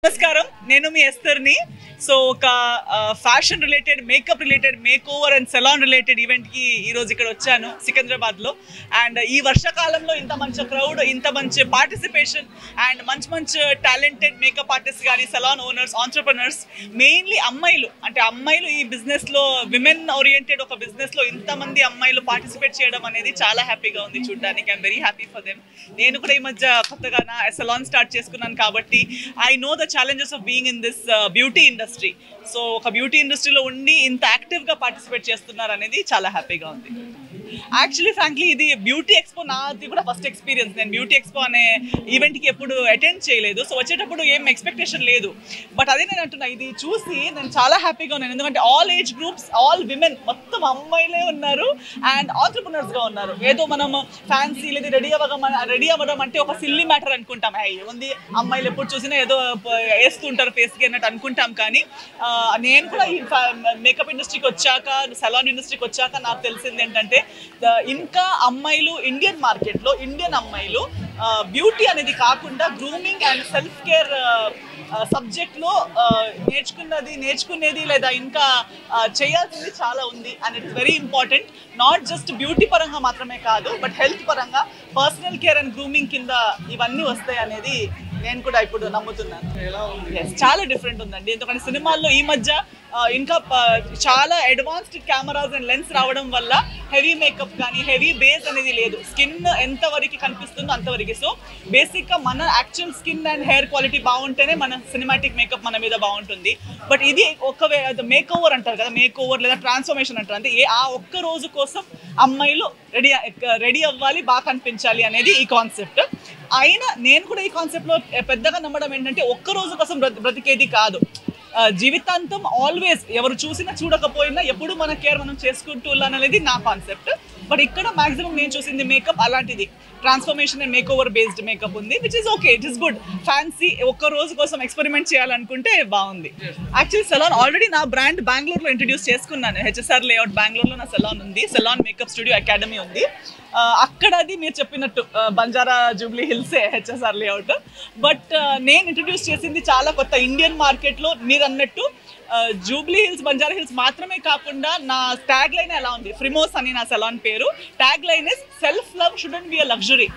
నమస్కారం, నేను మీ ఎస్తర్ని. సో ఒక fashion related, makeup related, make over and salon related ఈవెంట్కి ఈరోజు ఇక్కడ వచ్చాను సికింద్రాబాద్లో. అండ్ ఈ వర్షాకాలంలో ఇంత మంచి క్రౌడ్, ఇంత మంచి పార్టిసిపేషన్ అండ్ మంచి టాలెంటెడ్ మేకప్ ఆర్టిస్ట్ కానీ, సెలాన్ ఓనర్స్, ఆంట్రప్రనర్స్, మెయిన్లీ అమ్మాయిలు, అంటే అమ్మాయిలు ఈ బిజినెస్లో, విమెన్ ఓరియంటెడ్ ఒక బిజినెస్లో ఇంతమంది అమ్మాయిలు పార్టిసిపేట్ చేయడం అనేది చాలా హ్యాపీగా ఉంది చూడడానికి. I'm very happy for them. నేను కూడా ఈ మధ్య కొత్తగా నా సెలాన్ స్టార్ట్ చేసుకున్నాను కాబట్టి I know the challenges of being in this beauty industry. So ఒక బ్యూటీ ఇండస్ట్రీలో ఉండి ఇంత యాక్టివ్గా పార్టిసిపేట్ చేస్తున్నారు అనేది చాలా హ్యాపీగా ఉంది. యాక్చువల్లీ ఫ్రాంక్లీ ఇది బ్యూటీ ఎక్స్పో నాది కూడా ఫస్ట్ ఎక్స్పీరియన్స్. నేను బ్యూటీ ఎక్స్పో అనే ఈవెంట్కి ఎప్పుడు అటెండ్ చేయలేదు. సో వచ్చేటప్పుడు ఏం ఎక్స్పెక్టేషన్ లేదు. బట్ అదే నేను అంటున్నా, ఇది చూసి నేను చాలా హ్యాపీగా ఉన్నాను. ఎందుకంటే all age groups, all women, మొత్తం అమ్మాయిలే ఉన్నారు అండ్ ఆంట్రప్రనర్స్గా ఉన్నారు. ఏదో మనం ఫ్యాన్సీ లేదా రెడీ అవ్వడం అంటే ఒక సిల్లీ మ్యాటర్ అనుకుంటాం. ఉంది అమ్మాయిలు ఎప్పుడు చూసినా ఏదో వేస్తుంటారు ఫేస్కి అన్నట్టు అనుకుంటాం. కానీ నేను కూడా ఈ మేకప్ ఇండస్ట్రీకి వచ్చాక, సెలాన్ ఇండస్ట్రీకి వచ్చాక నాకు తెలిసింది ఏంటంటే ఇంకా అమ్మాయిలు ఇండియన్ మార్కెట్లో, ఇండియన్ అమ్మాయిలు బ్యూటీ అనేది కాకుండా గ్రూమింగ్ అండ్ సెల్ఫ్ కేర్ సబ్జెక్ట్లో నేర్చుకునేది లేదా ఇంకా చేయాల్సింది చాలా ఉంది. And it's very important. Not just beauty పరంగా మాత్రమే కాదు, బట్ హెల్త్ పరంగా పర్సనల్ కేర్ అండ్ గ్రూమింగ్ కింద ఇవన్నీ వస్తాయి అనేది నేను కూడా ఇప్పుడు నమ్ముతున్నాను. చాలా డిఫరెంట్ ఉందండి. ఎందుకంటే సినిమాల్లో ఈ మధ్య ఇంకా చాలా అడ్వాన్స్డ్ కెమెరాస్ అండ్ లెన్స్ రావడం వల్ల హెవీ మేకప్ కానీ, హెవీ బేస్ అనేది లేదు. స్కిన్ ఎంతవరకు కనిపిస్తుందో అంతవరకు. సో బేసిక్గా మన actual skin and hair quality బాగుంటేనే మన సినిమాటిక్ మేకప్ మన మీద బాగుంటుంది. బట్ ఇది మేక్ ఓవర్ అంటారు కదా, మేక్ ఓవర్ లేదా ట్రాన్స్ఫర్మేషన్ అంటారు. అంటే ఆ ఒక్క రోజు కోసం అమ్మాయిలు రెడీ అవ్వాలి, బాగా కనిపించాలి అనేది ఈ కాన్సెప్ట్. అయినా నేను కూడా ఈ కాన్సెప్ట్లో పెద్దగా నమ్మడం ఏంటంటే ఒక్క రోజు కోసం బ్రతికేది కాదు, జీవితాంతం ఆల్వేస్ ఎవరు చూసినా చూడకపోయినా ఎప్పుడు మన కేర్ మనం చేసుకుంటూ అనేది నా కాన్సెప్ట్. బట్ ఇక్కడ మాక్సిమం నేను చూసింది మేకప్ అలాంటిది, transformation and makeover based makeup ఉంది, which is okay, it is good. Fancy ఒక్క రోజు కోసం ఎక్స్పెరిమెంట్ చేయాలనుకుంటే బాగుంది. యాక్చువల్లీ సెలాన్ ఆల్రెడీ నా బ్రాండ్ బెంగళూరులో ఇంట్రడ్యూస్ చేసుకున్నాను. హెచ్ఎస్ఆర్ లేఅవుట్ బెంగళూరులో నా సెలాన్ ఉంది, సెలాన్ మేకప్ స్టూడియో అకాడమీ ఉంది. అక్కడ అది మీరు చెప్పినట్టు బంజారా జూబ్లీ హిల్సే హెచ్ఎస్ఆర్ లేఅవుట్. బట్ నేను ఇంట్రడ్యూస్ చేసింది చాలా కొత్త. ఇండియన్ మార్కెట్లో మీరు అన్నట్టు జూబ్లీ హిల్స్, బంజారా హిల్స్ మాత్రమే కాకుండా నా ట్యాగ్ లైన్ ఎలా ఉంది, ఫ్రిమోస్ అని నా సెలాన్ పేరు. Tag line is self love shouldn't be a luxury.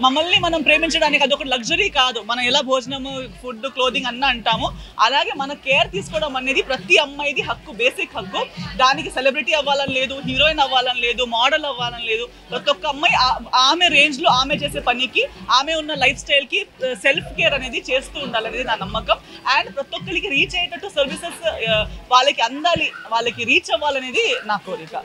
మమ్మల్ని మనం ప్రేమించడానికి అదొక లగ్జరీ కాదు. మనం ఎలా భోజనము, ఫుడ్, క్లోదింగ్ అన్న అంటాము, అలాగే మన కేర్ తీసుకోవడం అనేది ప్రతి అమ్మాయిది హక్కు, బేసిక్ హక్కు. దానికి సెలబ్రిటీ అవ్వాలని లేదు, హీరోయిన్ అవ్వాలని లేదు, మోడల్ అవ్వాలని లేదు. ప్రతి ఒక్క అమ్మాయి ఆమె రేంజ్లో, ఆమె చేసే పనికి, ఆమె ఉన్న లైఫ్ స్టైల్కి సెల్ఫ్ కేర్ అనేది చేస్తూ ఉండాలనేది నా నమ్మకం. అండ్ ప్రతి ఒక్కరికి రీచ్ అయ్యేటట్టు సర్వీసెస్ వాళ్ళకి అందాలి, వాళ్ళకి రీచ్ అవ్వాలనేది నా కోరిక.